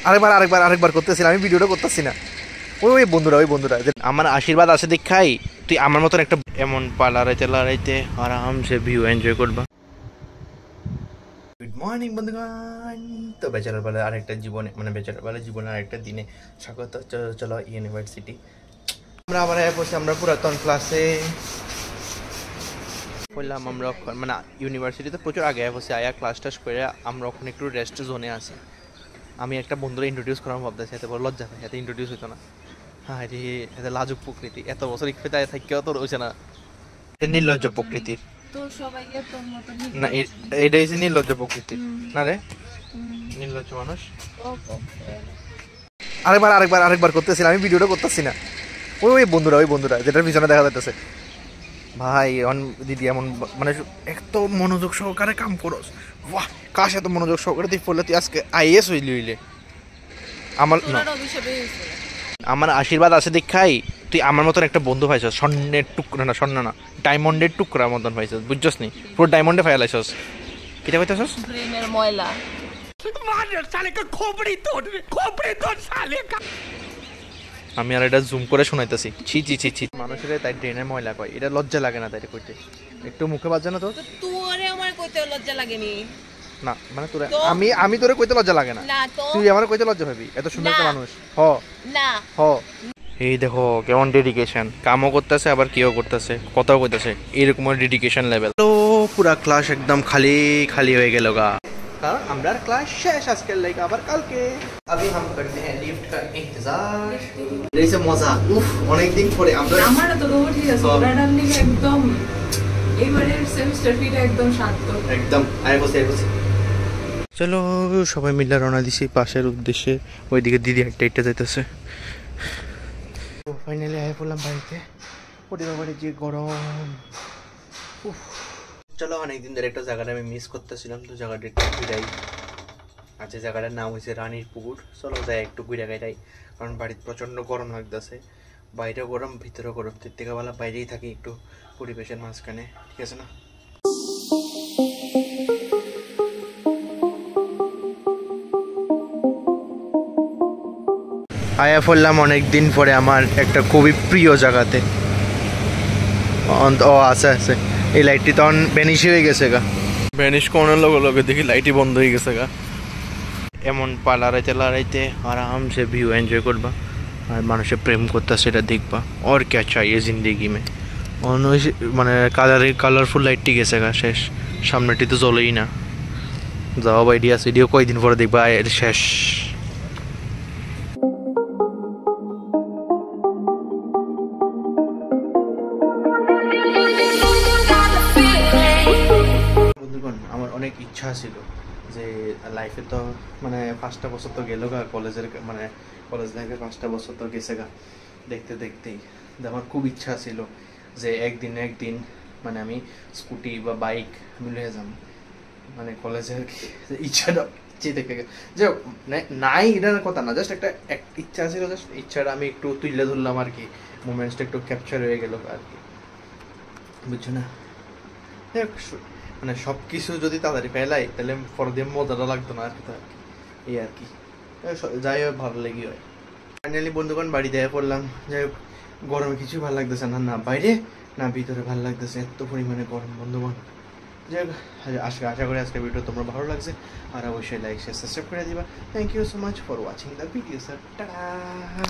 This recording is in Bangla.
আরেকবার করতেছিলাম, আমি ভিডিওটা করতেছি না। ওই বন্ধুরা যে আমার আশীর্বাদ আছে দেখাই, তুই আমার মতন একটা এমন লড়াইতে আরামসে ভিউ এনজয় করবা। গুড মর্নিং বন্ধুগণ। তো বেচারার বেলা আরেকটা জীবনে, মানে বেচারার বেলা জীবনে আরেকটা দিনে স্বাগত। চলো ইউনিভার্সিটি। আমরা আবার বসে আমরা পুরাতন ক্লাসে বললাম। আমরা মানে ইউনিভার্সিটিতে প্রচুর আগে বসে আয়া ক্লাস টাস করে আমরা ওখানে একটু রেস্ট জোনে আছি। আমি একটা বন্ধুরা ইন্ট্রোডিউস করার ভাবতেছি, এত বড় লজ্জা পাই, এত ইন্ট্রোডিউস হইতো না। হ্যাঁ রে, এত লাজুক প্রকৃতি, এত বছর ইফেতে থাকেও তো রয়েছে না। নির্লজ্জ প্রকৃতির না, এটা হচ্ছে নির্লজ্জ প্রকৃতির না রে, নির্লজ্জ মানুষ। আরেকবার করতেছিলাম, আমি ভিডিওটা করতেছি না। ওই বন্ধুরা যেটার পিছনে দেখা যাইতেছে। ভাই দিদি এমন মানে এত মনোযোগ সহকারে কাম করস, বাহ কাশ এত মনোযোগ সহকারে তুই পড়লে তুই আজকে আইএস হইলে। আমার আশীর্বাদ আছে দেখাই, তুই আমার মতন একটা বন্ধু পাইছস, স্বর্ণের টুকরা না, স্বর্ণ না ডায়মন্ডের টুকরা মতন পাইছস, বুঝছস নি? পুরো ডায়মন্ডে ফাইলাইছস। কিটা কইতাছস? প্রেমের ময়লা। আমি আর এটা জুম করে শোনাইতেছি। ছি মানুষের তাই ড্রেনের ময়লা কয়, এটা লজ্জা লাগে না তাই কইতে? একটু মুখে বাজে না তোর? তোরে আমার কইতে লজ্জা লাগেনি না, মানে তোরে আমি তোরে কইতে লজ্জা লাগে না, তুই আমার কইতে লজ্জা পাবি? এত সুন্দর একটা মানুষ। এই দেখো কেমন ডেডিকেশন, কামও করতেছে আবার কেউ করতেছে, কথাও কইতেছে, এরকম ডেডিকেশন লেভেল। তো পুরা ক্লাস একদম খালি হয়ে গেল গা, কারণ আমরা ক্লাস শেষ আজকের লাইক আবার কালকে। अभी हम करते हैं लिफ्ट का इंतजार। जैसे मजा उफ অনেক দিন পরে আমরা আমারও তো রোড ঠিক আছে র্যান্ডমলি একদম এবারে সেমিস্টার ফিটা একদম শান্ত একদম আয় বসে চলো সবাই মিলে রওনা দিছি পাশের উদ্দেশ্যে। ওইদিকে দিদি একটা যাইতেছে। ফাইনালি আয় পড়লাম বাড়িতে। ওদের বাড়ি যে গরম, চলো অনেকদিন ধরে একটা জায়গাটা আমি মিস করতেছিলাম, তো জায়গাটা একটু ঘুরাই। আর যে জায়গাটার নাম হয়েছে রানীর পুকুর, চলো যাই একটু ঘুরে গাইটাই, কারণ বাড়িতে প্রচণ্ড গরম লাগতেছে, বাইরেও গরম ভিতরেও গরম, থেকে বেলা বাইরেই থাকি একটু পরিবেশের মাঝখানে, ঠিক আছে না? আয়া পড়লাম অনেকদিন পরে আমার একটা খুবই প্রিয় জায়গাতে। ও আছে এই লাইটটি তখন ভ্যানিশ হয়ে গেছে গা, ভ্যানিশ কোনের লগে দেখি লাইটই বন্ধ হয়ে গেছে গা। এমন লড়াইতে আরামসে ভিউ এনজয় করবা আর মানুষের প্রেম করতে সেটা দেখবা। और क्या चाहिए जिंदगी में। মানে কালারফুল লাইটটি গেছে গা, শেষ। সামনেটি তো জ্বলেই না। যাও ভিডিও কয়দিন পরে দেখবা শেষ। আমার অনেক ইচ্ছা ছিল যে লাইফে তো মানে 5টা বছর তো গেল গা কলেজের, মানে কলেজ লাইফে 5টা বছর তো গেছে গা দেখতেই। আমার খুব ইচ্ছা ছিল যে একদিন মানে আমি স্কুটি বা বাইক মিলে যাব, মানে কলেজের ইচ্ছাটা থেকে যে নাই এটার কথা না, জাস্ট একটা ইচ্ছা ছিল, জাস্ট ইচ্ছাটা আমি একটু তুলে ধরলাম আর কি, মোমেন্টসটা একটু ক্যাপচার হয়ে গেল আর কি, বুঝছো না? মানে সব কিছু যদি তাড়াতাড়ি ফেলাই তাহলে পরে দিয়ে মজাটা লাগতো না আর কি, এই আর কি। যাই হোক ভালো লেগে হয়। ফাইনালি বন্ধুগণ বাড়িতে পড়লাম। যাই হোক গরমে কিছু ভালো লাগতেছে না, না বাইরে না ভিতরে ভালো লাগতেছে, এত পরিমাণে গরম বন্ধুগণ। যাই হোক আশা করি আজকের ভিডিও তোমরা ভালো লাগছে, আর অবশ্যই লাইক শেয়ার সাবস্ক্রাইব করে দিবা। Thank you so much for watching the video sir. Tata.